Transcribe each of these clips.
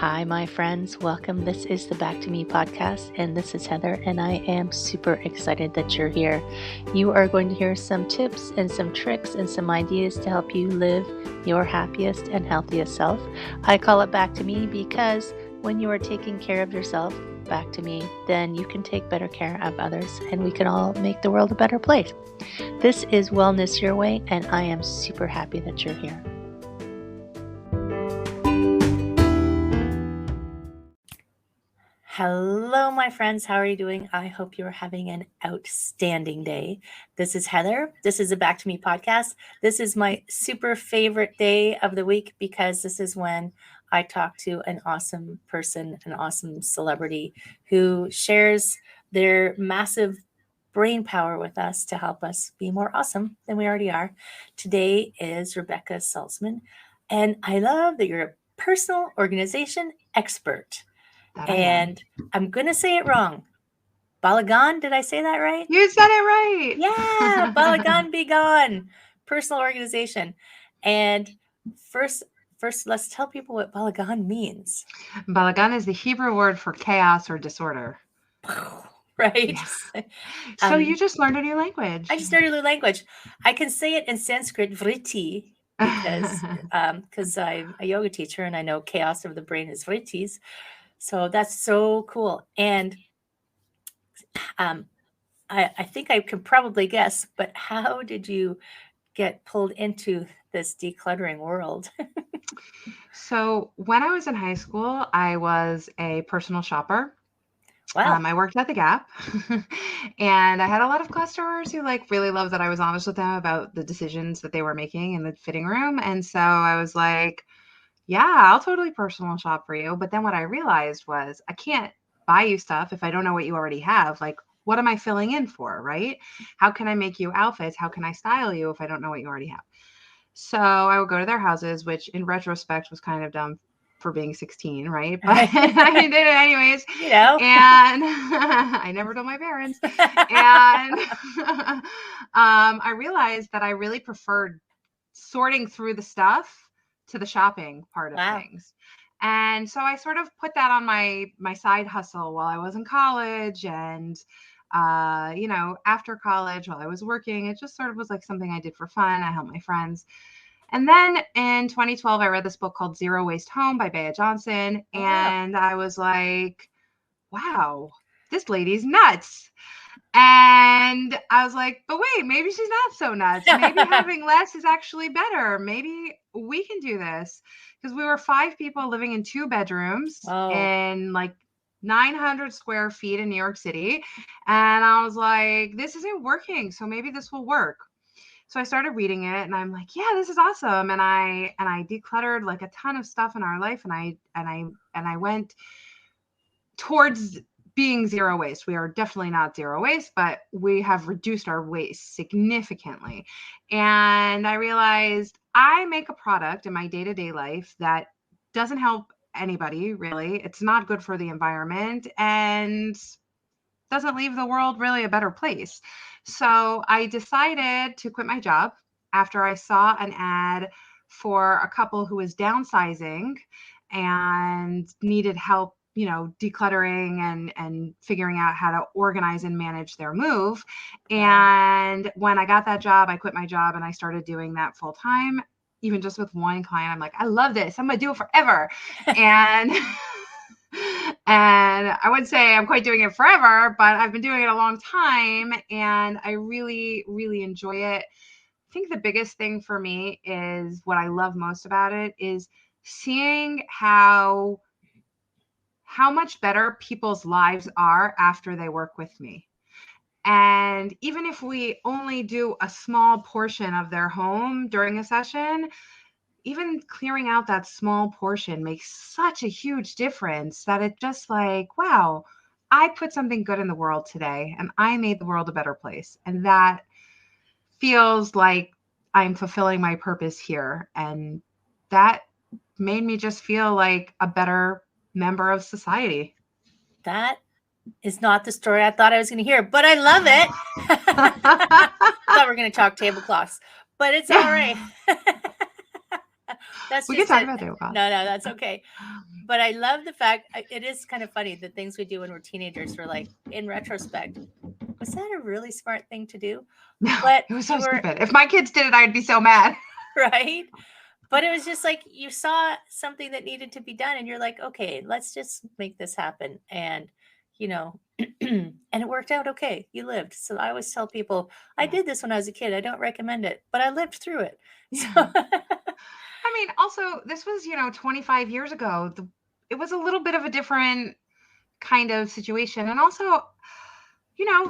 Hi, my friends. Welcome. This is the Back to Me podcast, and this is Heather, and I am super excited that you're here. You are going to hear some tips and some tricks and some ideas to help you live your happiest and healthiest self. I call it Back to Me because when you are taking care of yourself, back to me, then you can take better care of others, and we can all make the world a better place. This is Wellness Your Way, and I am super happy that you're here. Hello, my friends. How are you doing? I hope you're having an outstanding day. This is Heather. This is a Back to Me podcast. This is my super favorite day of the week because this is when I talk to an awesome person, an awesome celebrity who shares their massive brain power with us to help us be more awesome than we already are. Today is Rebekah Saltzman, and I love that you're a personal organization expert. And I'm going to say it wrong. Balagan, did I say that right? You said it right. Yeah, Balagan be gone. Personal organization. And first, let's tell people what Balagan means. Balagan is the Hebrew word for chaos or disorder. Right? Yes. So you just learned a new language. I just learned a new language. I can say it in Sanskrit, vritti, because I'm a yoga teacher and I know chaos of the brain is vrittis. So that's so cool. And I think I can probably guess, but how did you get pulled into this decluttering world? So when I was in high school, I was a personal shopper. Wow. I worked at the Gap and I had a lot of customers who really loved that I was honest with them about the decisions that they were making in the fitting room. And so I was like, yeah, I'll totally personal shop for you. But then what I realized was I can't buy you stuff if I don't know what you already have. Like, what am I filling in for, right? How can I make you outfits? How can I style you if I don't know what you already have? So I would go to their houses, which in retrospect was kind of dumb for being 16, right? But I did it anyways. You know. And I never told my parents. And I realized that I really preferred sorting through the stuff to the shopping part of things. And so I sort of put that on my side hustle while I was in college and, after college while I was working. It just sort of was like something I did for fun. I helped my friends. And then in 2012, I read this book called Zero Waste Home by Bea Johnson. And I was like, wow, this lady's nuts. And I was like, but wait, maybe she's not so nuts. Maybe having less is actually better. Maybe we can do this. Because we were 5 people living in 2 bedrooms in 900 square feet in New York City. And I was like, this isn't working. So maybe this will work. So I started reading it and I'm like, yeah, this is awesome. And I decluttered a ton of stuff in our life. And I went towards being zero waste. We are definitely not zero waste, but we have reduced our waste significantly. And I realized I make a product in my day-to-day life that doesn't help anybody, really. It's not good for the environment and doesn't leave the world really a better place. So I decided to quit my job after I saw an ad for a couple who was downsizing and needed help, decluttering and figuring out how to organize and manage their move. And when I got that job, I quit my job and I started doing that full time. Even just with one client, I'm like, I love this. I'm going to do it forever. And I would say I'm quite doing it forever, but I've been doing it a long time and I really, really enjoy it. I think the biggest thing for me is what I love most about it is seeing how much better people's lives are after they work with me. And even if we only do a small portion of their home during a session, even clearing out that small portion makes such a huge difference that it just wow, I put something good in the world today and I made the world a better place. And that feels like I'm fulfilling my purpose here. And that made me just feel like a better member of society. That is not the story I thought I was going to hear, but I love it. I thought we were going to talk tablecloths, but it's all right. That's We can just talk it. about that. No, that's okay. But I love the fact it is kind of funny the things we do when we're teenagers. We're like, in retrospect, was that a really smart thing to do? No, But it was so you were stupid. If my kids did it, I'd be so mad. right. But it was just like you saw something that needed to be done, and you're like, okay, let's just make this happen. And and it worked out okay. You lived. So I always tell people, I did this when I was a kid. I don't recommend it, but I lived through it. So Yeah. I mean, also, this was, 25 years ago. It was a little bit of a different kind of situation. And also,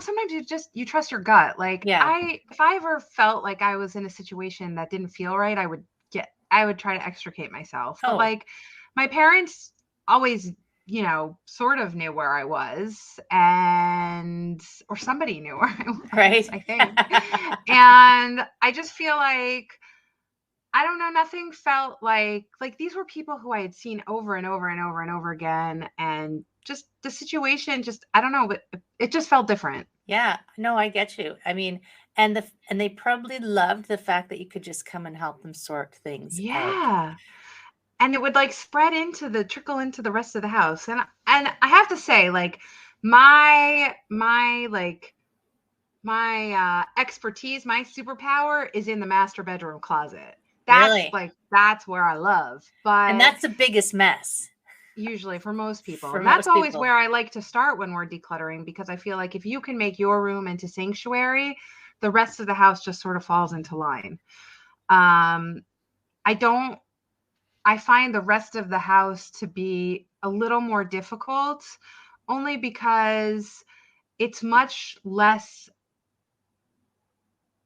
sometimes you trust your gut. Like yeah. if I ever felt like I was in a situation that didn't feel right, I would try to extricate myself. But Oh, like my parents always, sort of knew where I was, or somebody knew where I was, right. I think. And I just feel like, I don't know, nothing felt like these were people who I had seen over and over and over and over again. And just the situation, I don't know, but it just felt different. Yeah, no, I get you. I mean, and they probably loved the fact that you could just come and help them sort things out. Yeah. And it would like trickle into the rest of the house. And I have to say, like, my expertise, my superpower is in the master bedroom closet. Really? That's where I love. And But that's the biggest mess usually for most people. for And that's most always people. where I like to start when we're decluttering, because I feel like if you can make your room into sanctuary, the rest of the house just sort of falls into line. Um, I find the rest of the house to be a little more difficult, only because it's much less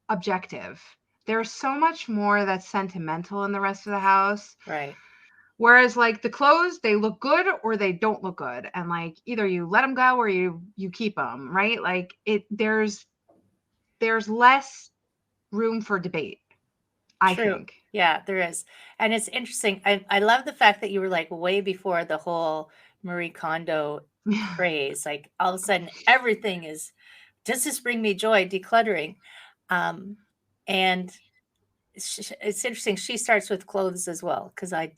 objective. There's so much more that's sentimental in the rest of the house. Right. Whereas like the clothes, they look good or they don't look good. And like either you let them go or you keep them, right? Like there's less room for debate, I True. think. Yeah, there is. And it's interesting. I love the fact that you were like way before the whole Marie Kondo craze. Like all of a sudden everything is, does this bring me joy, decluttering? And it's interesting. She starts with clothes as well. Cause I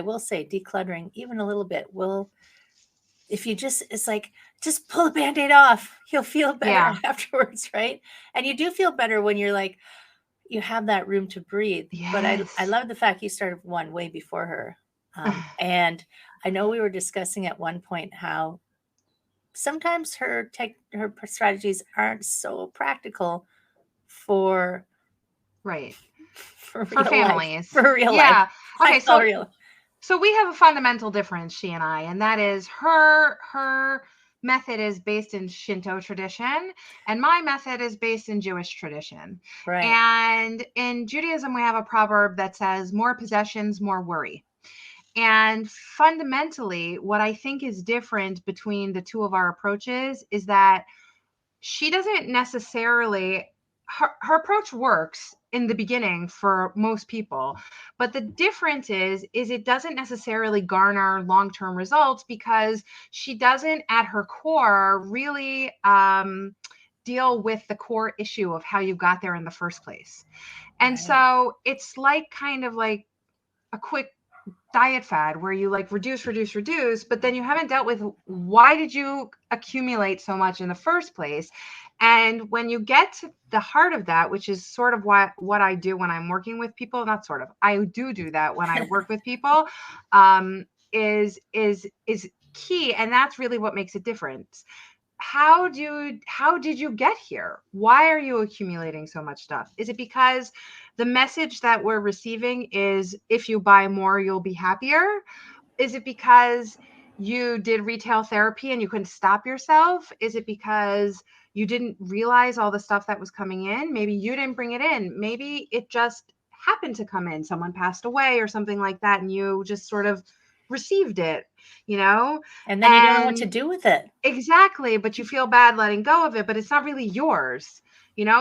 will say decluttering even a little bit will, if you it's like, just pull the Band-Aid off. You'll feel better Yeah. afterwards. Right. And you do feel better when you're like, you have that room to breathe. But I Yes. love the fact you started one way before her. And I know we were discussing at one point how sometimes her strategies aren't so practical for Right. for For real life. families. For real life. Yeah. I Okay, call real. so we have a fundamental difference, she and I, and that is her method is based in Shinto tradition, and my method is based in Jewish tradition. Right. And in Judaism, we have a proverb that says, more possessions, more worry. And fundamentally, what I think is different between the two of our approaches is that she doesn't necessarily, her approach works in the beginning for most people, but the difference is it doesn't necessarily garner long-term results, because she doesn't at her core really deal with the core issue of how you got there in the first place. And Right. so it's like kind of like a quick diet fad where you like reduce, but then you haven't dealt with why did you accumulate so much in the first place. And when you get to the heart of that, which is sort of what I do when I'm working with people, not sort of, I do that when I work with people, is key. And that's really what makes a difference. How did you get here? Why are you accumulating so much stuff? Is it because the message that we're receiving is if you buy more, you'll be happier? Is it because you did retail therapy and you couldn't stop yourself? Is it because you didn't realize all the stuff that was coming in? Maybe you didn't bring it in. Maybe it just happened to come in. Someone passed away or something like that, and you just sort of received it, And then you don't know what to do with it. Exactly, but you feel bad letting go of it, but it's not really yours,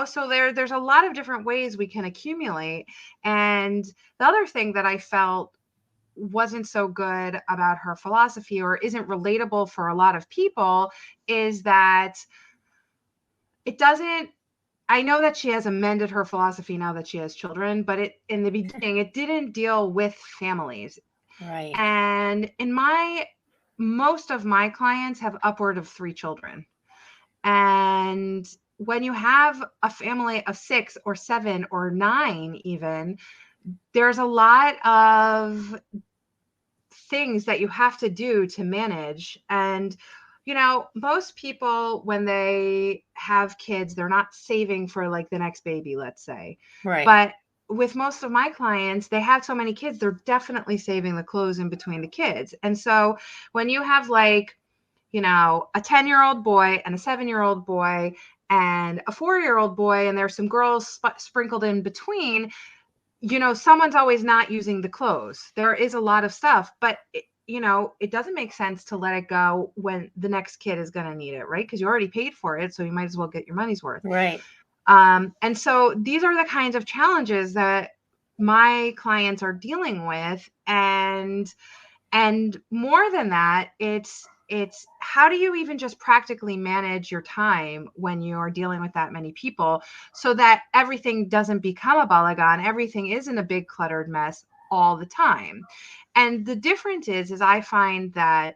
so there's a lot of different ways we can accumulate. And the other thing that I felt wasn't so good about her philosophy, or isn't relatable for a lot of people, is that it doesn't I know that she has amended her philosophy now that she has children, but in the beginning, it didn't deal with families. Right. And most of my clients have upward of 3 children. And when you have a family of 6 or 7 or 9 even, there's a lot of things that you have to do to manage. And most people, when they have kids, they're not saving for like the next baby, let's say. Right. But with most of my clients, they have so many kids, they're definitely saving the clothes in between the kids. And so when you have like, a 10-year-old boy and a 7-year-old boy and a 4-year-old boy, and there's some girls sprinkled in between, someone's always not using the clothes. There is a lot of stuff, but it doesn't make sense to let it go when the next kid is going to need it, right? Because you already paid for it, so you might as well get your money's worth. Right. And so these are the kinds of challenges that my clients are dealing with. And more than that, it's how do you even just practically manage your time when you're dealing with that many people so that everything doesn't become a balagan, everything isn't a big cluttered mess all the time. And the difference is I find that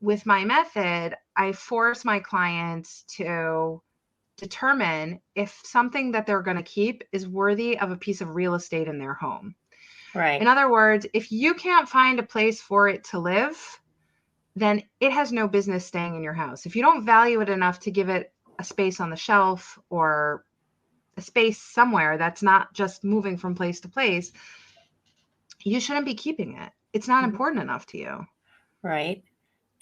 with my method, I force my clients to determine if something that they're going to keep is worthy of a piece of real estate in their home. Right. In other words, if you can't find a place for it to live, then it has no business staying in your house. If you don't value it enough to give it a space on the shelf or a space somewhere that's not just moving from place to place, you shouldn't be keeping it. It's not important enough to you. Right.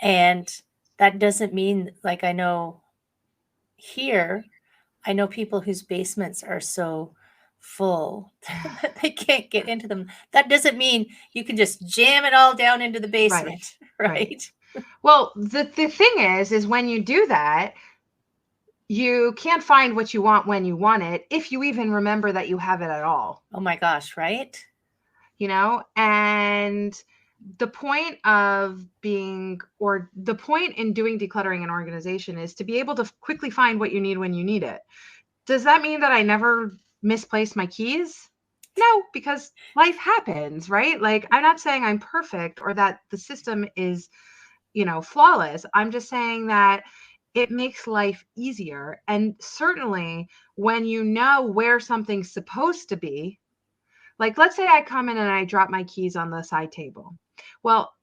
And that doesn't mean, like, I know people whose basements are so full that they can't get into them. That doesn't mean you can just jam it all down into the basement, right? Well, the thing is when you do that, you can't find what you want when you want it, if you even remember that you have it at all. Oh my gosh, right? And the point in doing decluttering and organization is to be able to quickly find what you need when you need it. Does that mean that I never misplace my keys? No, because life happens, right? Like, I'm not saying I'm perfect or that the system is, flawless. I'm just saying that it makes life easier. And certainly when you know where something's supposed to be, like, let's say I come in and I drop my keys on the side table. Well,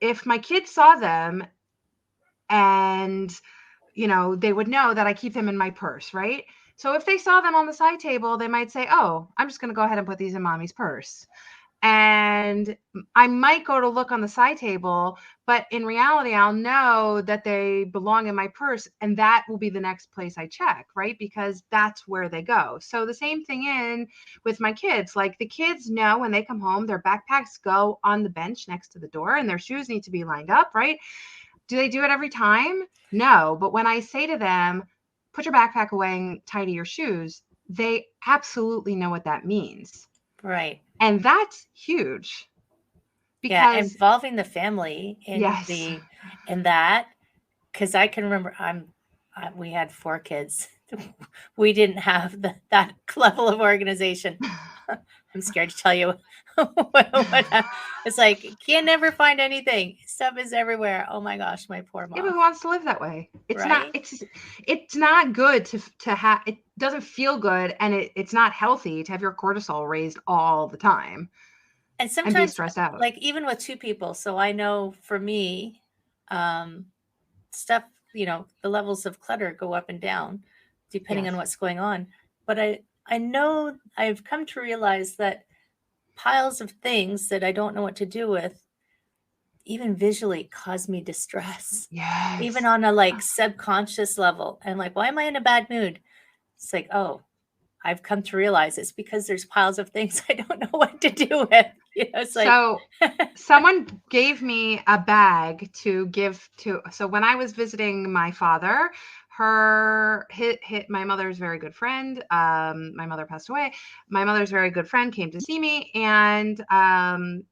if my kids saw them and, they would know that I keep them in my purse, right? So if they saw them on the side table, they might say, oh, I'm just going to go ahead and put these in mommy's purse. And I might go to look on the side table, but in reality, I'll know that they belong in my purse, and that will be the next place I check, right? Because that's where they go. So the same thing with my kids. Like, the kids know when they come home, their backpacks go on the bench next to the door and their shoes need to be lined up, right? Do they do it every time? No. But when I say to them, put your backpack away and tidy your shoes, they absolutely know what that means. Right. And that's huge. Because involving the family in that, because I can remember we had 4 kids. We didn't have that level of organization. I'm scared to tell you what it's like. You can never find anything. Stuff is everywhere. Oh my gosh, my poor mom. Yeah, but who wants to live that way? It's right? it's not good to have. It doesn't feel good, and it's not healthy to have your cortisol raised all the time. And sometimes be stressed out. Like, even with 2 people. So I know for me, stuff, the levels of clutter go up and down depending on what's going on. But I know I've come to realize that piles of things that I don't know what to do with, even visually, cause me distress. Yes. Even on a subconscious level. And like, why am I in a bad mood? It's like, oh, I've come to realize it's because there's piles of things I don't know what to do with. It's like... So someone gave me a bag to give to. So when I was visiting my father, my mother's very good friend, my mother passed away. My mother's very good friend came to see me, and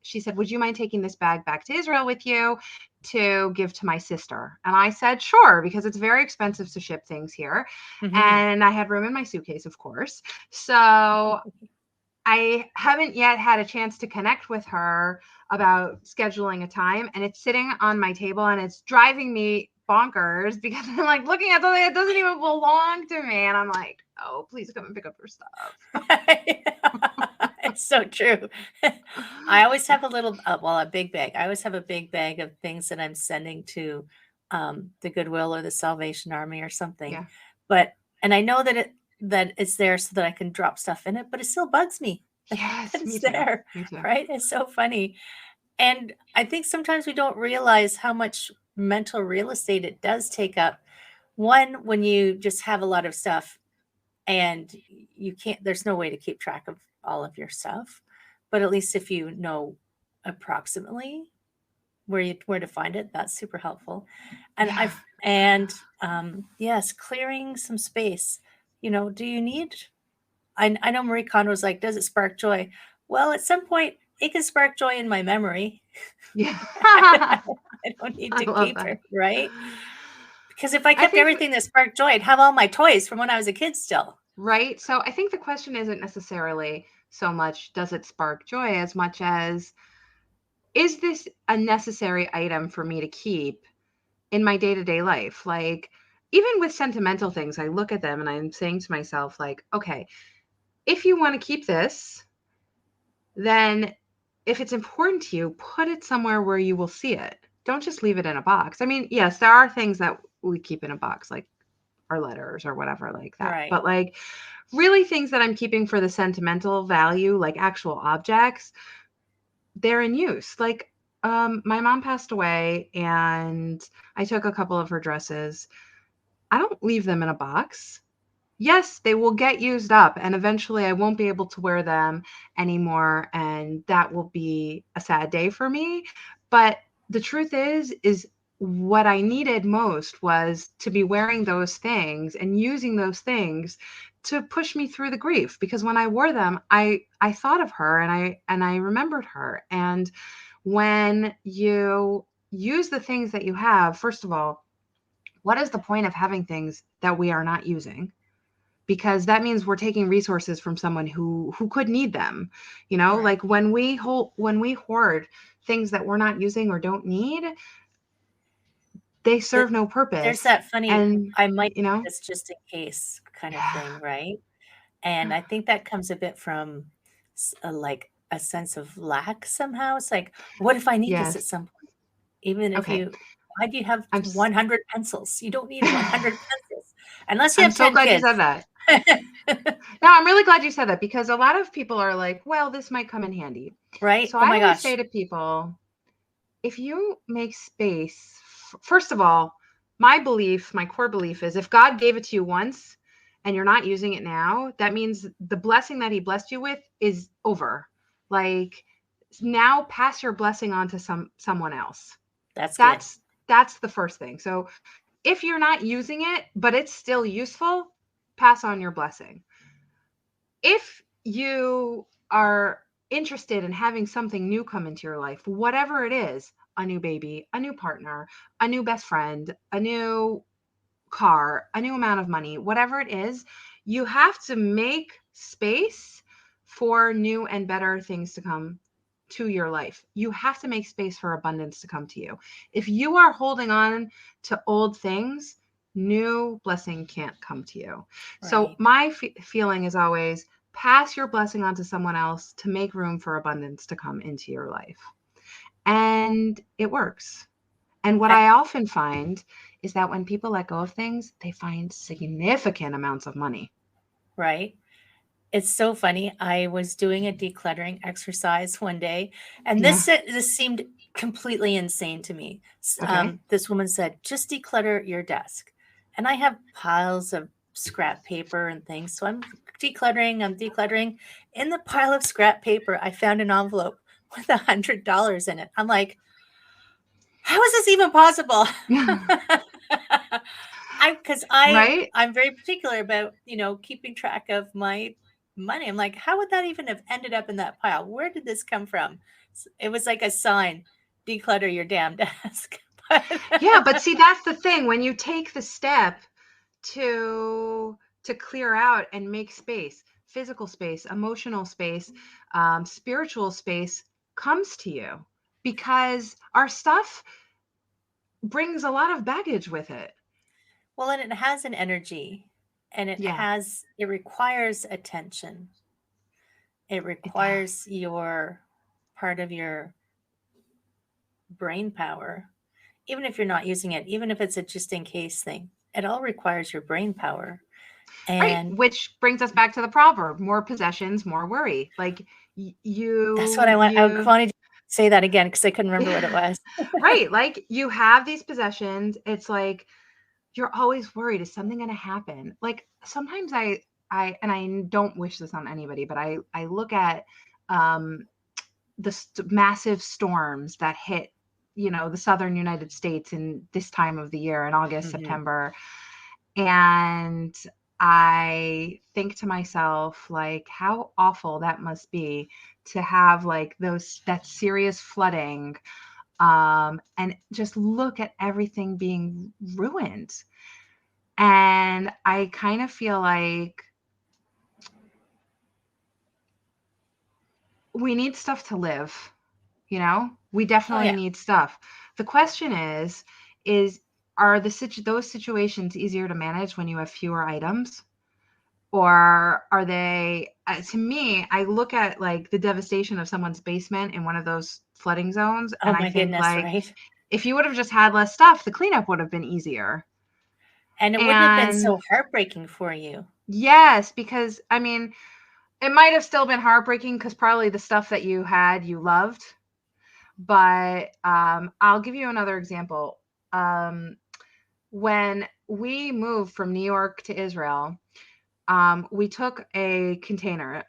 she said, would you mind taking this bag back to Israel with you to give to my sister? And I said, sure, because it's very expensive to ship things here. And I had room in my suitcase, of course. So I haven't yet had a chance to connect with her about scheduling a time, and it's sitting on my table and it's driving me bonkers because I'm like looking at something that doesn't even belong to me, and I'm like, oh, please come and pick up your stuff. It's so true. I always have a big bag. I always have a big bag of things that I'm sending to the Goodwill or the Salvation Army or something. Yeah. And I know that it's there so that I can drop stuff in it, but it still bugs me. Yes, it's there, me too. right? It's so funny. And I think sometimes we don't realize how much mental real estate it does take up. One, when you just have a lot of stuff and there's no way to keep track of all of your stuff, but at least if you know approximately where to find it, that's super helpful. And yes, clearing some space. Do you need? I know Marie Kondo's like, does it spark joy? Well, at some point, it can spark joy in my memory. Yeah, I don't need to keep it, right? Because if I kept everything that sparked joy, I'd have all my toys from when I was a kid still. Right. So I think the question isn't necessarily so much, does it spark joy, as much as, is this a necessary item for me to keep in my day-to-day life? Like, even with sentimental things, I look at them and I'm saying to myself, like, okay, if you want to keep this, then if it's important to you, put it somewhere where you will see it. Don't just leave it in a box. I mean, yes, there are things that we keep in a box, like our letters or whatever like that. Right. But like really things that I'm keeping for the sentimental value, like actual objects, they're in use. Like my mom passed away and I took a couple of her dresses. I don't leave them in a box. Yes, they will get used up and eventually I won't be able to wear them anymore. And that will be a sad day for me. But the truth is what I needed most was to be wearing those things and using those things to push me through the grief. Because when I wore them, I thought of her and I remembered her. And when you use the things that you have, first of all, what is the point of having things that we are not using? Because that means we're taking resources from someone who could need them. Right. Like when we hoard things that we're not using or don't need, they serve no purpose. There's that funny, and I might do this just in case kind of thing, right? And I think that comes a bit from like a sense of lack somehow. It's like, what if I need this at some point? Even if why do you have 100 pencils? You don't need 100 pencils unless you have 10 glad kids. You said that. No, I'm really glad you said that, because a lot of people are like, well, this might come in handy. Right? So I always say to people, if you make space, first of all, my core belief is if God gave it to you once and you're not using it now, that means the blessing that he blessed you with is over. Like, now pass your blessing on to someone else. That's the first thing. So if you're not using it, but it's still useful, pass on your blessing. If you are interested in having something new come into your life, whatever it is, a new baby, a new partner, a new best friend, a new car, a new amount of money, whatever it is, you have to make space for new and better things to come to your life. You have to make space for abundance to come to you. If you are holding on to old things, new blessing can't come to you. Right. So my feeling is always pass your blessing on to someone else to make room for abundance to come into your life. And it works. And what I often find is that when people let go of things, they find significant amounts of money. Right. It's so funny. I was doing a decluttering exercise one day, and this seemed completely insane to me. This woman said, just declutter your desk. And I have piles of scrap paper and things. So I'm decluttering. In the pile of scrap paper, I found an envelope with $100 in it. I'm like, how is this even possible? Right? I'm very particular about, keeping track of my money. I'm like, how would that even have ended up in that pile? Where did this come from? It was like a sign, declutter your damn desk. Yeah, but see, that's the thing. When you take the step to clear out and make space, physical space, emotional space, spiritual space comes to you, because our stuff brings a lot of baggage with it. Well, and it has an energy, and Yeah, it requires attention. It it does. requires your part of your brain power, even if you're not using it, even if it's a just in case thing. It all requires your brain power. Right, And which brings us back to the proverb: more possessions, more worry. Like that's what I want. I you wanted to say that again because I couldn't remember what it was. right, like you have these possessions. It's like you're always worried, is something going to happen? Like sometimes and I don't wish this on anybody, but I look at um the massive storms that hit, the southern United States in this time of the year, in August, Mhm. September, and I think to myself, like, how awful that must be to have like that serious flooding, and just look at everything being ruined. And I kind of feel like we need stuff to live, we Oh definitely yeah. need stuff. The question is are those situations easier to manage when you have fewer items, or are they, to me, I look at like the devastation of someone's basement in one of those flooding zones, Oh and I my think goodness, like, right? if you would have just had less stuff, the cleanup would have been easier. And it wouldn't have been And so heartbreaking for you. yes, because I mean, it might have still been heartbreaking because probably the stuff that you had, you loved. But I'll give you another example. When we moved from New York to Israel, we took a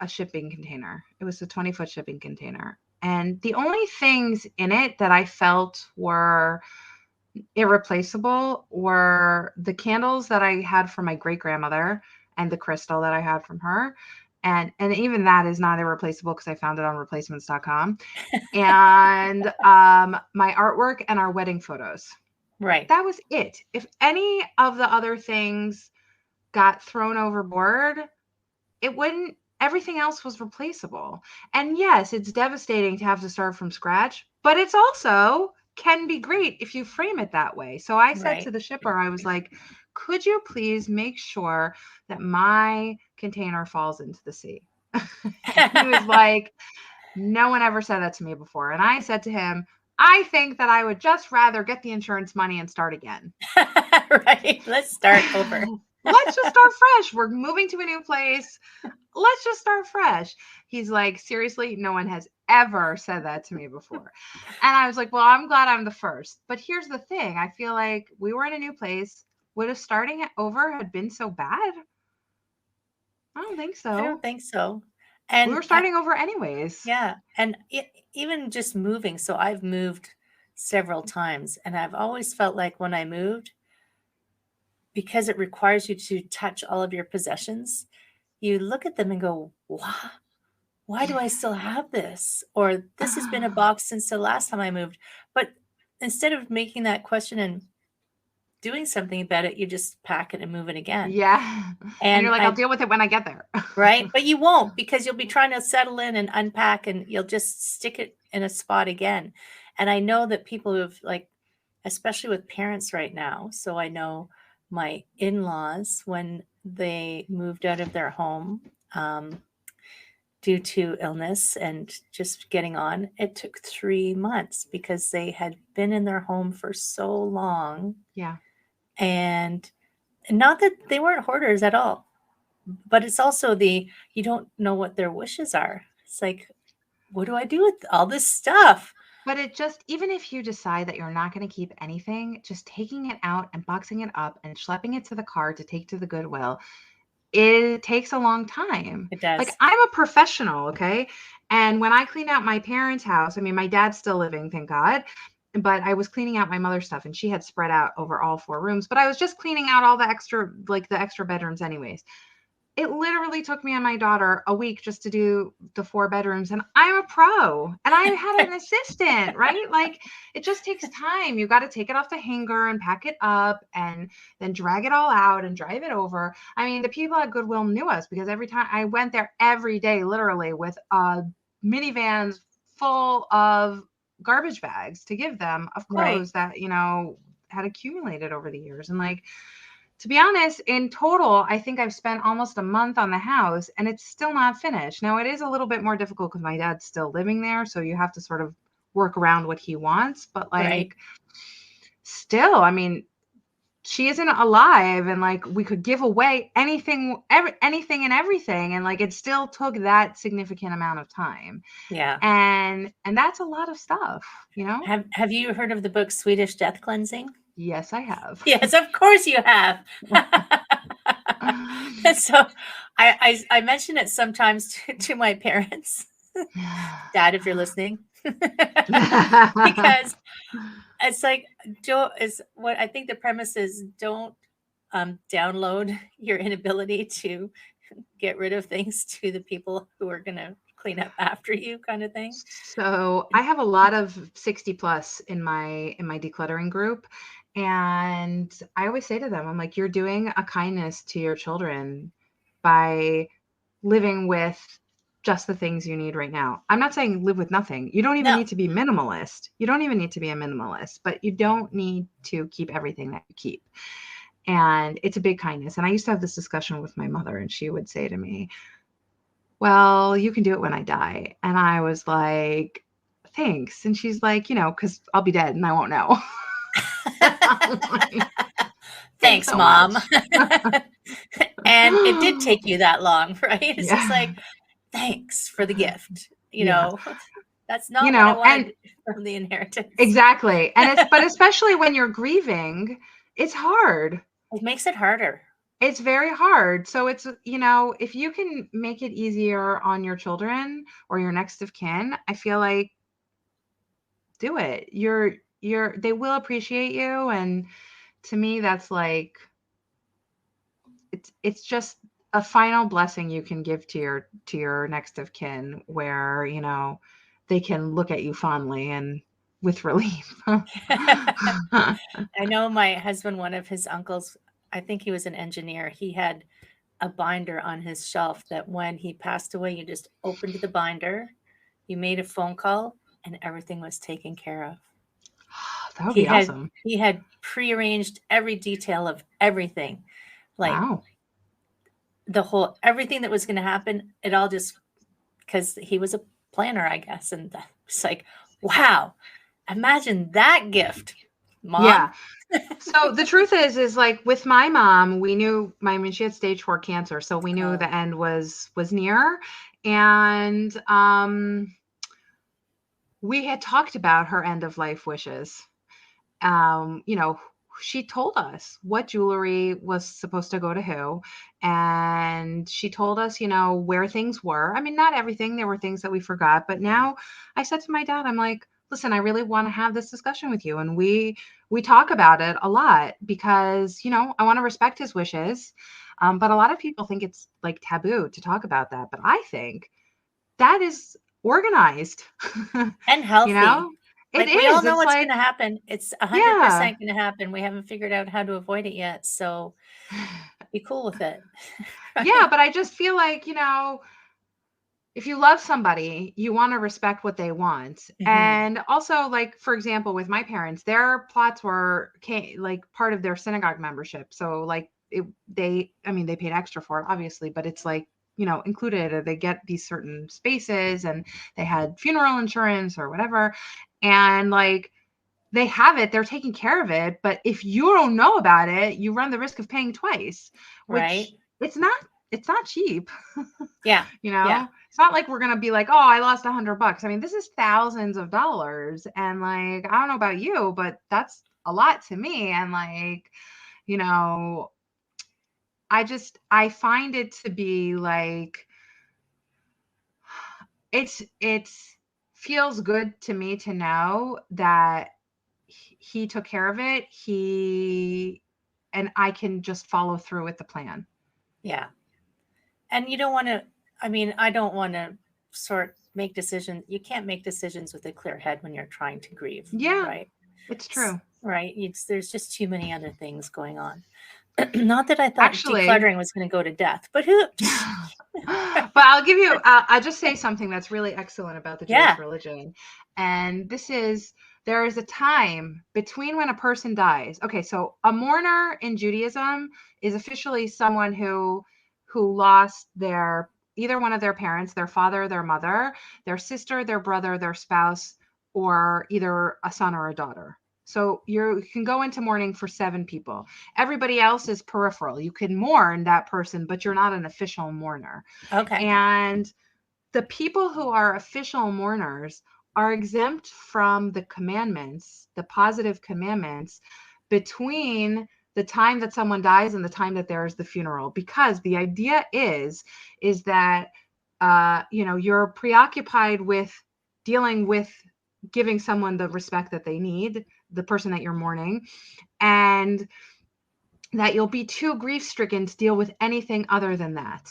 shipping container. It was a 20-foot shipping container. And the only things in it that I felt were irreplaceable were the candles that I had from my great grandmother and the crystal that I had from her. And even that is not irreplaceable because I found it on replacements.com. And my artwork and our wedding photos. Right. That was it. If any of the other things got thrown overboard, it wouldn't, everything else was replaceable. And yes, it's devastating to have to start from scratch, but it's also can be great if you frame it that way. So I said to Right. the shipper, I was like, could you please make sure that my container falls into the sea? And he was like, no one ever said that to me before. And I said to him, I think that I would just rather get the insurance money and start again. Right. Let's start over. Let's just start fresh. We're moving to a new place. Let's just start fresh. He's like, seriously, no one has ever said that to me before. And I was like, well, I'm glad I'm the first. But here's the thing. I feel like we were in a new place. Would have starting it over had been so bad? I don't think I don't so. think so. We were And starting over anyways. yeah, and even just moving. So I've moved several times, and I've always felt like when I moved, because it requires you to touch all of your possessions, you look at them and go, why do I still have this? Or this has been a box since the last time I moved. But instead of making that question and doing something about it, you just pack it and move it again. Yeah. And you're And like, I'll deal with it when I get there. right? But you won't, because you'll be trying to settle in and unpack, and you'll just stick it in a spot again. And I know that people who've, like, especially with parents right now. So I know my in-laws, when they moved out of their home, due to illness and just getting on, it took 3 months because they had been in their home for so long. Yeah. And not that they weren't hoarders at all, but it's also you don't know what their wishes are. It's like, what do I do with all this stuff? But it just, even if you decide that you're not going to keep anything, just taking it out and boxing it up and schlepping it to the car to take to the Goodwill, it takes a long time. It Like, does. I'm a professional, okay? And when I clean out my parents' house, I mean, my dad's still living, thank God. but I was cleaning out my mother's stuff, and she had spread out over all 4 rooms, but I was just cleaning out all the extra bedrooms anyways. It literally took me and my daughter a week just to do the 4 bedrooms, and I'm a pro, and I had an assistant, right? Like, it just takes time. You got to take it off the hanger and pack it up and then drag it all out and drive it over. I mean, the people at Goodwill knew us because every time I went there every day, literally with minivans full of garbage bags to give them of clothes that, had accumulated over the years. And like, to be honest, in total, I think I've spent almost a month on the house and it's still not finished. Now, it is a little bit more difficult because my dad's still living there. So you have to sort of work around what he wants. But like, still, I mean, she isn't alive, and like, we could give away anything and everything. And like, it still took that significant amount of time. Yeah. And that's a lot of stuff, Have you heard of the book Swedish Death Cleansing? Yes, I have. Yes, of course you have. And so I mention it sometimes to my parents. Dad, if you're listening. Because it's like, what I think the premise is, don't download your inability to get rid of things to the people who are going to clean up after you, kind of thing. So I have a lot of 60 plus in my decluttering group. And I always say to them, I'm like, you're doing a kindness to your children by living with just the things you need right now. I'm not saying live with nothing. You don't even need to be minimalist. You don't even need to be a minimalist, but you don't need to keep everything that you keep. And it's a big kindness. And I used to have this discussion with my mother, and she would say to me, well, you can do it when I die. And I was like, thanks. And she's like, because I'll be dead and I won't know. Like, thanks so Mom. And it did take you that long, right? It's just like, thanks for the gift. That's not what I wanted from the inheritance. Exactly. And but especially when you're grieving, it's hard. It makes it harder. It's very hard. So it's, if you can make it easier on your children or your next of kin, I feel like do it. They will appreciate you. And to me, that's like, it's just a final blessing you can give to your next of kin, where, they can look at you fondly and with relief. I know my husband, one of his uncles, I think he was an engineer. He had a binder on his shelf that when he passed away, you just opened the binder, you made a phone call, and everything was taken care of. That would be awesome. He had prearranged every detail of everything. Like, wow. Everything that was going to happen, it all just, because he was a planner, I guess. And it's like, wow, imagine that gift, Mom. Yeah. So the truth is like, with my mom, we knew, she had stage 4 cancer. So we knew the end was near. And we had talked about her end of life wishes. She told us what jewelry was supposed to go to who. And she told us, where things were. I mean, not everything. There were things that we forgot. But now I said to my dad, I'm like, listen, I really want to have this discussion with you. And we talk about it a lot because, I want to respect his wishes. But a lot of people think it's like taboo to talk about that. But I think that is organized and healthy. Like, we all know what's going to happen. It's 100% going to happen. We haven't figured out how to avoid it yet. So be cool with it. Right? Yeah, but I just feel like, if you love somebody, you want to respect what they want. Mm-hmm. And also, like, for example, with my parents, their plots were like part of their synagogue membership. So like they paid extra for it, obviously, but it's like, included, or they get these certain spaces, and they had funeral insurance or whatever. And like, they have it, they're taking care of it. But if you don't know about it, you run the risk of paying twice, which right. It's not cheap. Yeah. Yeah. It's not like we're going to be like, oh, I lost $100. I mean, this is thousands of dollars. And like, I don't know about you, but that's a lot to me. And like, I find it to be like, it's feels good to me to know that he took care of it. And I can just follow through with the plan. Yeah. And you don't want to, I mean, I don't want to make decisions. You can't make decisions with a clear head when you're trying to grieve. Yeah, Right. it's true. Right. There's just too many other things going on. Not that I thought Actually, decluttering was going to go to death, but who? But I'll just say something that's really excellent about the Jewish religion. And there is a time between when a person dies. Okay, so a mourner in Judaism is officially someone who lost either one of their parents, their father, their mother, their sister, their brother, their spouse, or either a son or a daughter. So you can go into mourning for 7 people. Everybody else is peripheral. You can mourn that person, but you're not an official mourner. Okay. And the people who are official mourners are exempt from the commandments, the positive commandments, between the time that someone dies and the time that there is the funeral. Because the idea is that, you're preoccupied with dealing with giving someone the respect that they need, the person that you're mourning, and that you'll be too grief stricken to deal with anything other than that.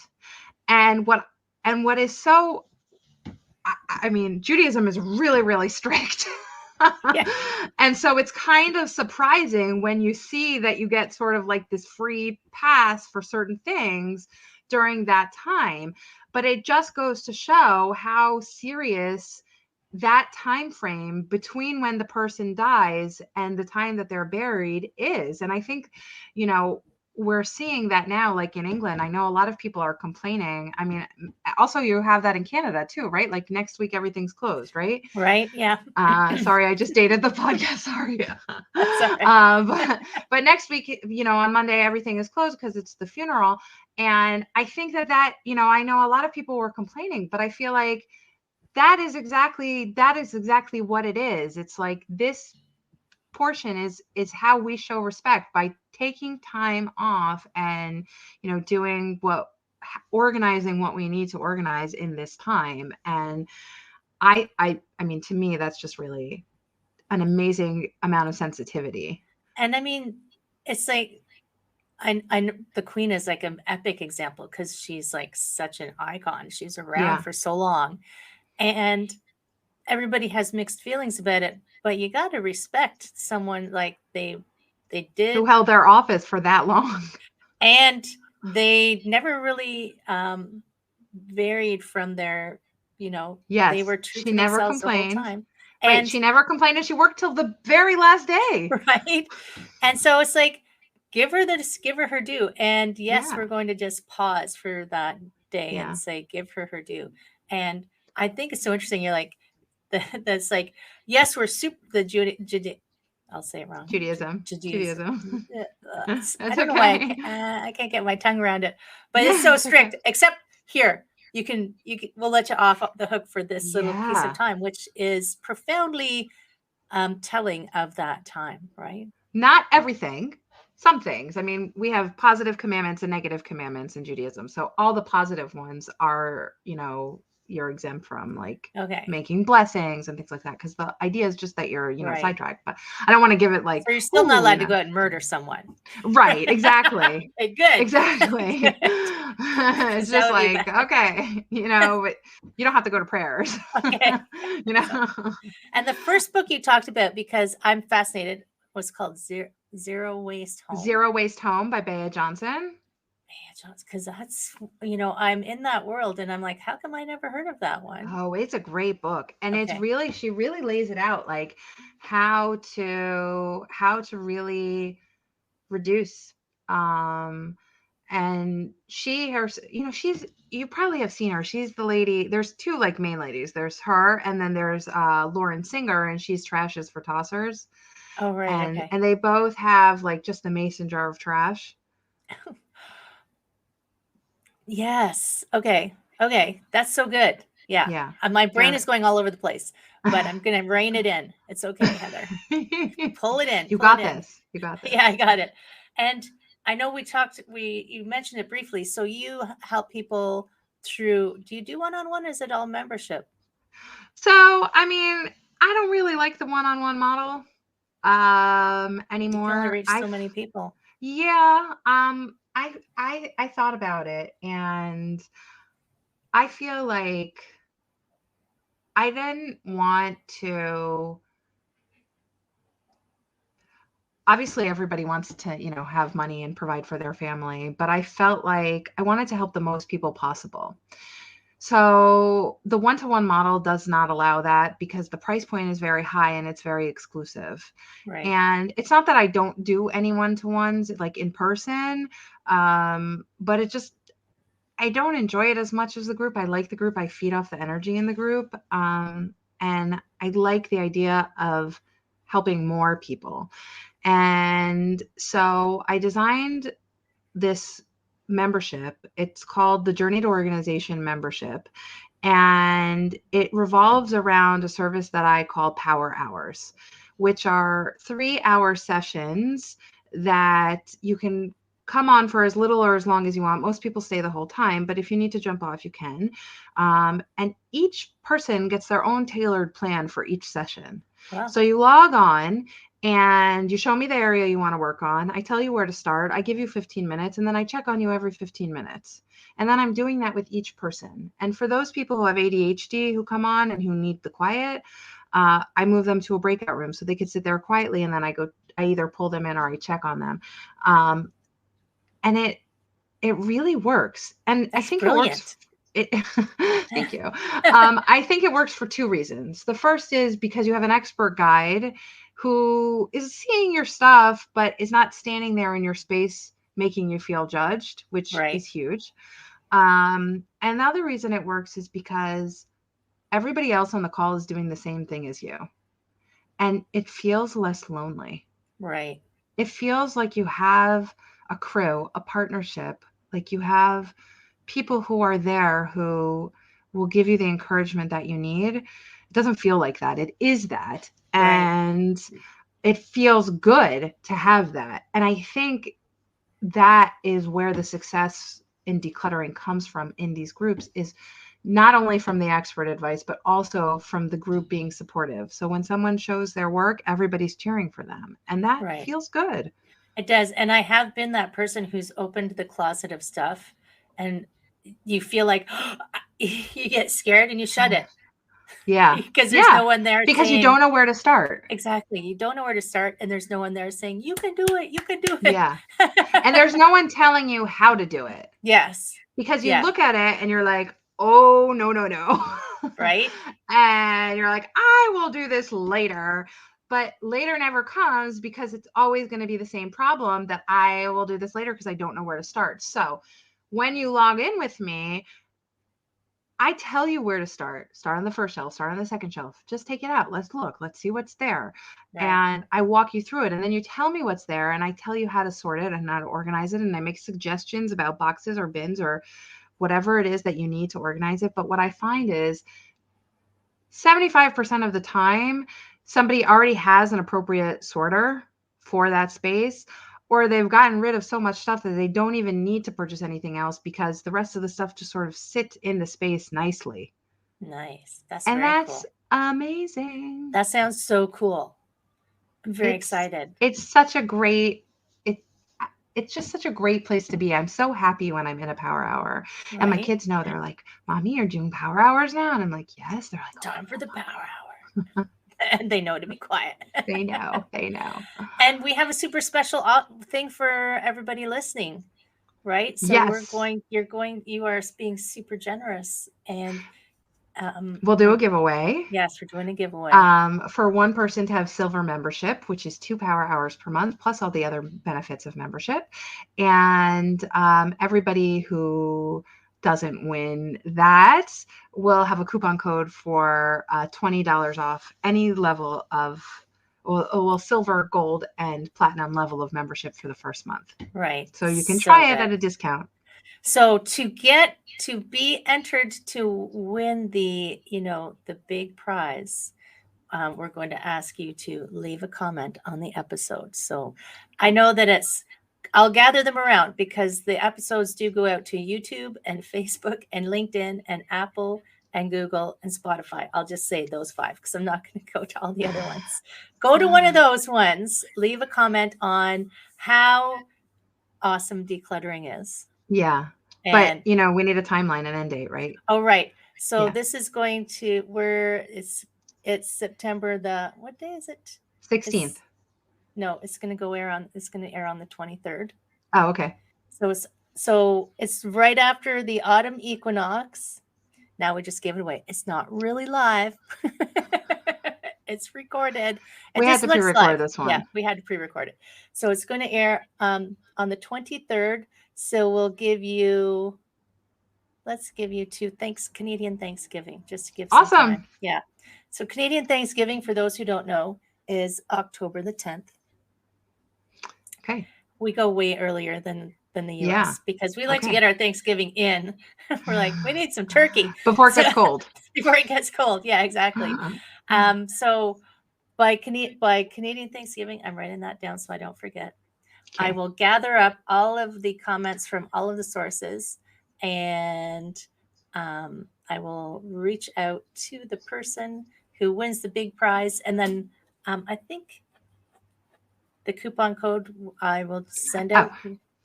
And what is so, I mean, Judaism is really, really strict. Yeah. And so it's kind of surprising when you see that you get sort of like this free pass for certain things during that time. But it just goes to show how serious that time frame between when the person dies and the time that they're buried is. And I think, we're seeing that now, like in England. I know a lot of people are complaining. I mean, also you have that in Canada too, right? Like next week, everything's closed, right? Right. Yeah. Sorry, I just dated the podcast. Sorry. That's all right. But next week, on Monday, everything is closed because it's the funeral. And I think that, I know a lot of people were complaining, but I feel like that is exactly what it is. It's like this portion is how we show respect, by taking time off and organizing what we need to organize in this time. And I mean, to me, that's just really an amazing amount of sensitivity. And I mean, it's like, I the Queen is like an epic example because she's like such an icon. She's around for so long, and everybody has mixed feelings about it. But you got to respect someone like they did, who held their office for that long, and they never really varied from their, yes, they were true she to never themselves complained. the whole time. And she never complained, and she worked till the very last day. Right. And so it's like, give her her due. And yes, we're going to just pause for that day and say, give her her due. And I think it's so interesting. You're like, that's like, yes, we're I'll say it wrong. Judaism. I don't know why I can't get my tongue around it, but it's so strict. Except here, you can we'll let you off the hook for this little piece of time, which is profoundly telling of that time, right? Not everything. Some things. I mean, we have positive commandments and negative commandments in Judaism. So all the positive ones are, you're exempt from, like making blessings and things like that, because the idea is just that you're sidetracked. But I don't want to give it like, so you're still not allowed to go out and murder someone, right? Exactly. Good. Exactly. It's just like, okay, but you don't have to go to prayers. Okay. And the first book you talked about, because I'm fascinated, was called Zero Waste Home. Zero Waste Home by Bea Johnson. Because that's, I'm in that world and I'm like, how come I never heard of that one? Oh, it's a great book. And she really lays it out, like how to really reduce. And you probably have seen her. She's the lady. There's 2 like main ladies. There's her, and then there's Lauren Singer, and she's Trashes for Tossers. Oh, right. And they both have like just a mason jar of trash. Yes. Okay. That's so good. Yeah. My brain is going all over the place, but I'm going to rein it in. It's okay, Heather. Pull it in. You got this. Yeah, I got it. And I know you mentioned it briefly. So you help people through, do you do one-on-one? Or is it all membership? So, I mean, I don't really like the one-on-one model. You can only Anymore. reach so many people. Yeah. I thought about it, and I feel like I didn't want to. Obviously, everybody wants to, have money and provide for their family, but I felt like I wanted to help the most people possible. So the one-to-one model does not allow that because the price point is very high and it's very exclusive. Right. And it's not that I don't do any one-to-ones like in person, but I don't enjoy it as much as the group. I like the group. I feed off the energy in the group. And I like the idea of helping more people. And so I designed this membership. It's called the Journey to Organization membership. And it revolves around a service that I call Power Hours, which are 3-hour sessions that you can come on for as little or as long as you want. Most people stay the whole time, but if you need to jump off, you can. And each person gets their own tailored plan for each session. Wow. So you log on and you show me the area you want to work on. I tell you where to start. I give you 15 minutes, and then I check on you every 15 minutes. And then I'm doing that with each person. And for those people who have ADHD who come on and who need the quiet, I move them to a breakout room so they could sit there quietly. And then I either pull them in or I check on them. And it really works. And That's I think brilliant. it works. Thank you. I think it works for 2 reasons. The first is because you have an expert guide who is seeing your stuff, but is not standing there in your space making you feel judged, which is huge. And the other reason it works is because everybody else on the call is doing the same thing as you. And it feels less lonely. Right. It feels like you have a crew, a partnership, like you have people who are there who will give you the encouragement that you need. It doesn't feel like that. It is that. And it feels good to have that. And I think that is where the success in decluttering comes from in these groups, is not only from the expert advice, but also from the group being supportive. So when someone shows their work, everybody's cheering for them. And that feels good. It does. And I have been that person who's opened the closet of stuff and you feel like you get scared and you shut it. Yeah. Because there's no one there because saying, you don't know where to start. Exactly. You don't know where to start. And there's no one there saying, you can do it. You can do it. Yeah. And there's no one telling you how to do it. Yes. Because you look at it and you're like, oh, no. Right. And you're like, I will do this later. But later never comes because it's always going to be the same problem that I will do this later because I don't know where to start. So when you log in with me, I tell you where to start. Start on the first shelf, start on the second shelf. Just take it out. Let's look. Let's see what's there. Right. And I walk you through it. And then you tell me what's there. And I tell you how to sort it and how to organize it. And I make suggestions about boxes or bins or whatever it is that you need to organize it. But what I find is 75% of the time, somebody already has an appropriate sorter for that space, or they've gotten rid of so much stuff that they don't even need to purchase anything else because the rest of the stuff just sort of sits in the space nicely. Nice. That's amazing. That sounds so cool. I'm very excited. It's such a great, it's just such a great place to be. I'm so happy when I'm in a power hour. Right. And my kids know, they're like, Mommy, you're doing power hours now? And I'm like, yes. They're like, time for the power hour. And they know to be quiet. They know. And we have a super special thing for everybody listening, right? So you are being super generous, and we'll do a giveaway. Yes, we're doing a giveaway. For one person to have silver membership, which is 2 power hours per month, plus all the other benefits of membership. And everybody who doesn't win that will have a coupon code for $20 off any level of silver, gold, and platinum level of membership for the first month. Right. So you can try it at a discount. So to be entered to win the big prize, we're going to ask you to leave a comment on the episode. So I know that I'll gather them around because the episodes do go out to YouTube and Facebook and LinkedIn and Apple and Google and Spotify. I'll just say those 5 because I'm not going to go to all the other ones. Go to one of those ones, leave a comment on how awesome decluttering is. Yeah. And But, we need a timeline and end date, right? oh, right. So Yeah. this is going to, it's September what day is it? 16th. No, it's going to air on the 23rd. Oh, okay. So it's right after the autumn equinox. Now we just gave it away. It's not really live. It's recorded. We had to pre-record this one. Yeah, we had to pre-record it. So it's going to air on the 23rd. So let's give you to Canadian Thanksgiving, just to give some time. Yeah. So Canadian Thanksgiving, for those who don't know, is October the 10th. Okay. We go way earlier than the US because we like to get our Thanksgiving in. We're like, we need some turkey before it gets cold. Before it gets cold. Yeah, exactly. So by Canadian Thanksgiving, I'm writing that down so I don't forget. Okay. I will gather up all of the comments from all of the sources, and I will reach out to the person who wins the big prize. And then I think the coupon code I will send out.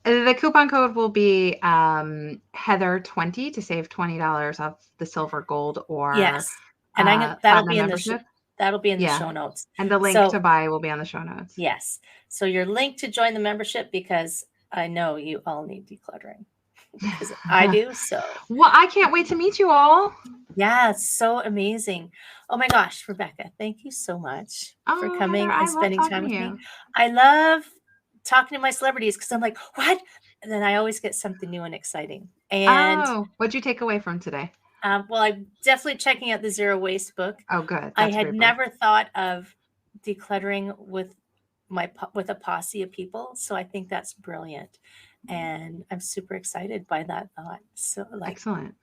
The coupon code will be Heather20 to save $20 off the silver, gold, or and that'll be in the show notes. And the link to buy will be on the show notes. Yes. So your link to join the membership, because I know you all need decluttering. Because I do. So well, I can't wait to meet you all. Yeah, it's so amazing. Oh my gosh, Rebekah, thank you so much for coming and spending time with me. I love talking to my celebrities because I'm like, what? And then I always get something new and exciting. And what'd you take away from today? Well, I'm definitely checking out the Zero Waste book. Oh, good. I had never thought of decluttering with a posse of people, so I think that's brilliant, and I'm super excited by that thought. So, excellent.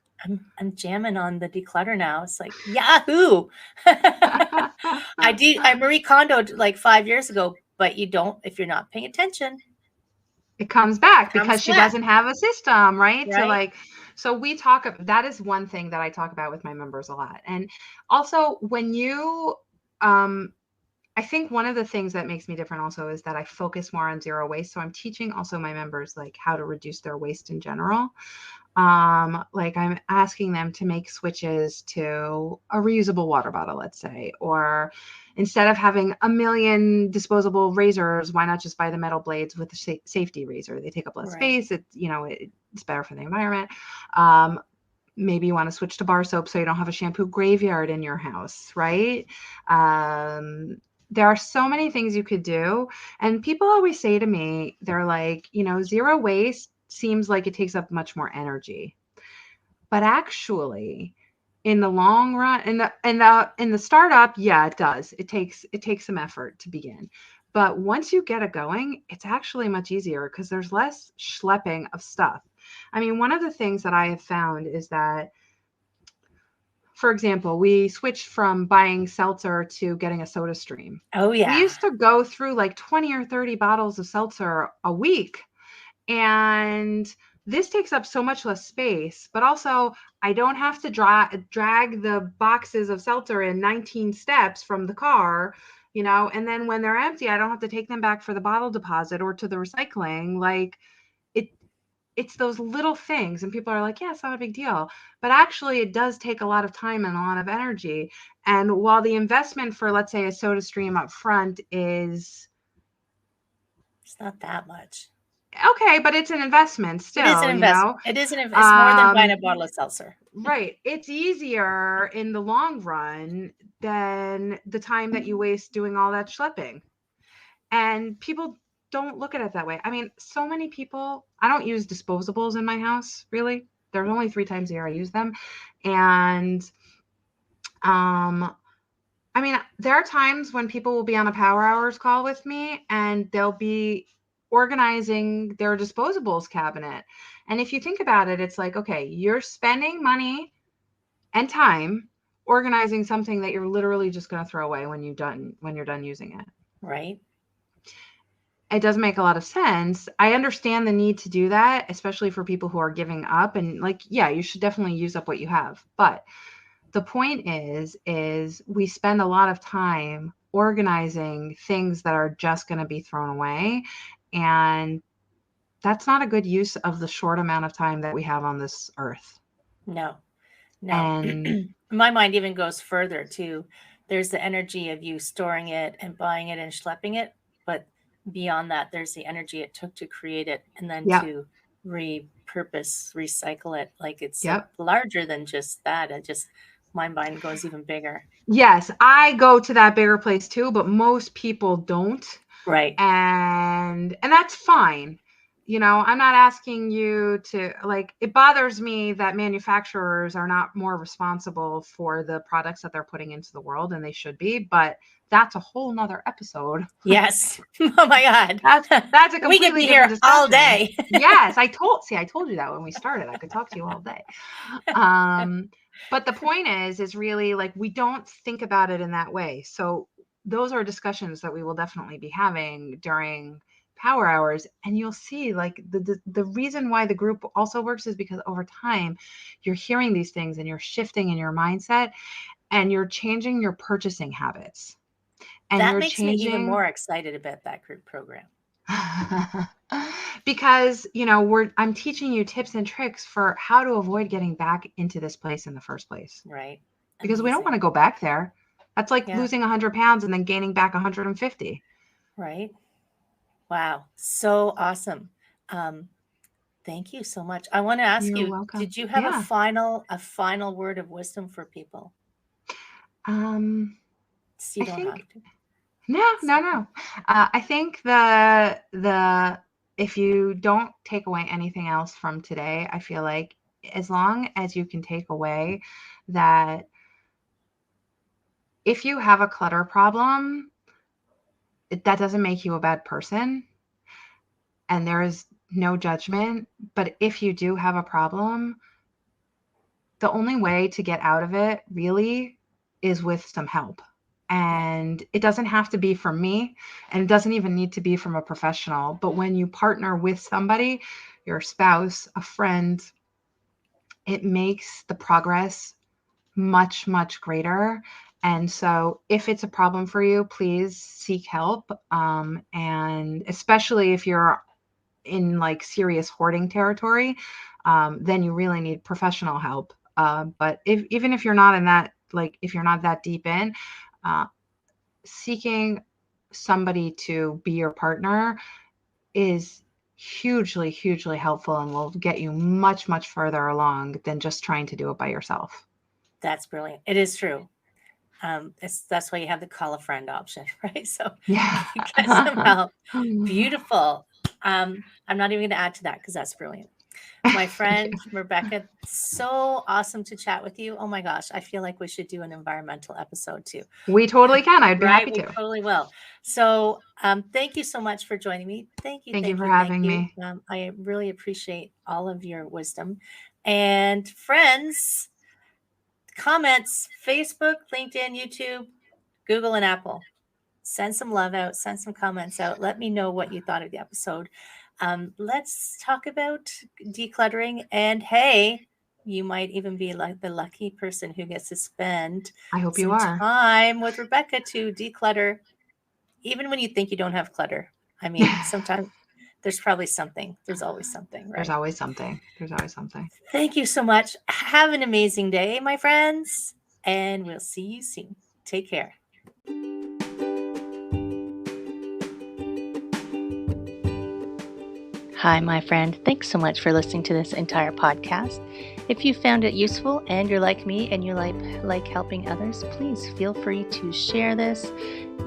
I'm jamming on the declutter now. It's like Yahoo! I Marie Kondoed like 5 years ago, but you don't if you're not paying attention. It comes back because she doesn't have a system, right? So we talk about, that is one thing that I talk about with my members a lot. And also when you, I think one of the things that makes me different also is that I focus more on zero waste. So I'm teaching also my members like how to reduce their waste in general. Like I'm asking them to make switches to a reusable water bottle, let's say, or instead of having a million disposable razors, why not just buy the metal blades with a safety razor? They take up less space. It's better for the environment. Maybe you want to switch to bar soap so you don't have a shampoo graveyard in your house, right? There are so many things you could do. And people always say to me, they're like, zero waste seems like it takes up much more energy. But actually, in the long run, in the startup, yeah, it does. It takes some effort to begin. But once you get it going, it's actually much easier because there's less schlepping of stuff. I mean, one of the things that I have found is that, for example, we switched from buying seltzer to getting a soda stream. Oh, yeah. We used to go through like 20 or 30 bottles of seltzer a week. And this takes up so much less space, but also I don't have to drag the boxes of seltzer in 19 steps from the car, and then when they're empty, I don't have to take them back for the bottle deposit or to the recycling. Like it's those little things, and people are like, yeah, it's not a big deal, but actually it does take a lot of time and a lot of energy. And while the investment for, let's say, a soda stream up front it's not that much. Okay, but it's an investment still. It is an investment. It is it's more than buying a bottle of seltzer. Right. It's easier in the long run than the time that you waste doing all that schlepping. And people don't look at it that way. I mean, so many people, I don't use disposables in my house, really. There's only 3 times a year I use them. And I mean, there are times when people will be on a power hours call with me and they'll be organizing their disposables cabinet. And if you think about it, it's like, okay, you're spending money and time organizing something that you're literally just going to throw away when you're done using it. Right. It doesn't make a lot of sense. I understand the need to do that, especially for people who are giving up, and like, yeah, you should definitely use up what you have. But the point is we spend a lot of time organizing things that are just going to be thrown away. And that's not a good use of the short amount of time that we have on this earth. No. And My mind even goes further too. There's the energy of you storing it and buying it and schlepping it. But beyond that, there's the energy it took to create it and then to repurpose, recycle it. Like it's like larger than just that. My mind goes even bigger. Yes, I go to that bigger place too, but most people don't. Right. And that's fine. You know, I'm not asking you to, like, it bothers me that manufacturers are not more responsible for the products that they're putting into the world, and they should be, but that's a whole nother episode. Yes. Oh my God. That's a completely we could be different here discussion. all day. Yes, I told you that when we started. I could talk to you all day. But the point is really, like, we don't think about it in that way. So those are discussions that we will definitely be having during power hours. And you'll see, like, the reason why the group also works is because over time you're hearing these things and you're shifting in your mindset and you're changing your purchasing habits. And that makes me even more excited about that group program. Because, you know, I'm teaching you tips and tricks for how to avoid getting back into this place in the first place. Right. Because we don't want to go back there. That's like losing 100 pounds and then gaining back 150. Right. Wow. So awesome. Thank you so much. I want to ask You're you, welcome. did you have a final word of wisdom for people? So you don't have to. No. I think if you don't take away anything else from today, I feel like as long as you can take away that if you have a clutter problem, that doesn't make you a bad person, and there is no judgment. But if you do have a problem, the only way to get out of it really is with some help. And it doesn't have to be from me, and it doesn't even need to be from a professional. But when you partner with somebody, your spouse, a friend, it makes the progress much, much greater. And so if it's a problem for you, please seek help. And especially if you're in like serious hoarding territory, then you really need professional help. But even if you're not in that, like if you're not that deep in, seeking somebody to be your partner is hugely, hugely helpful and will get you much, much further along than just trying to do it by yourself. That's brilliant. It is true. That's why you have the call a friend option, right? So yeah, get some help. Beautiful. I'm not even going to add to that because that's brilliant. My friend Rebekah, so awesome to chat with you. Oh my gosh, I feel like we should do an environmental episode too. We totally can. I'd be happy to. We totally will. So thank you so much for joining me. Thank you for having me. I really appreciate all of your wisdom. And friends, comments, Facebook, LinkedIn, YouTube, Google, and Apple. Send some love out, send some comments out. Let me know what you thought of the episode. Let's talk about decluttering. And hey, you might even be like the lucky person who gets to spend time with Rebekah to declutter, even when you think you don't have clutter. I mean, sometimes there's probably something. There's always something, right? There's always something. Thank you so much. Have an amazing day, my friends, and we'll see you soon. Take care. Hi, my friend. Thanks so much for listening to this entire podcast. If you found it useful and you're like me and you like helping others, please feel free to share this.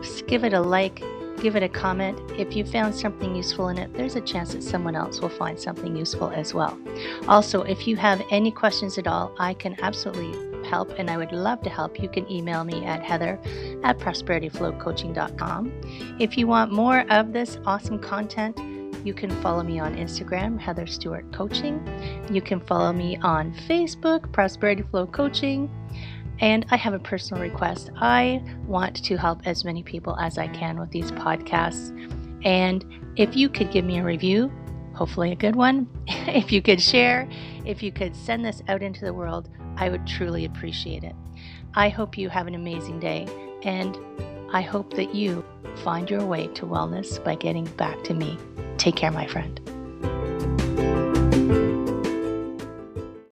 Just give it a like, give it a comment. If you found something useful in it, there's a chance that someone else will find something useful as well. Also, if you have any questions at all, I can absolutely help, and I would love to help. You can email me at heather@prosperityflowcoaching.com. If you want more of this awesome content, you can follow me on Instagram, Heather Stewart Coaching. You can follow me on Facebook, Prosperity Flow Coaching. And I have a personal request. I want to help as many people as I can with these podcasts. And if you could give me a review, hopefully a good one, if you could share, if you could send this out into the world, I would truly appreciate it. I hope you have an amazing day, and I hope that you find your way to wellness by getting back to me. Take care, my friend.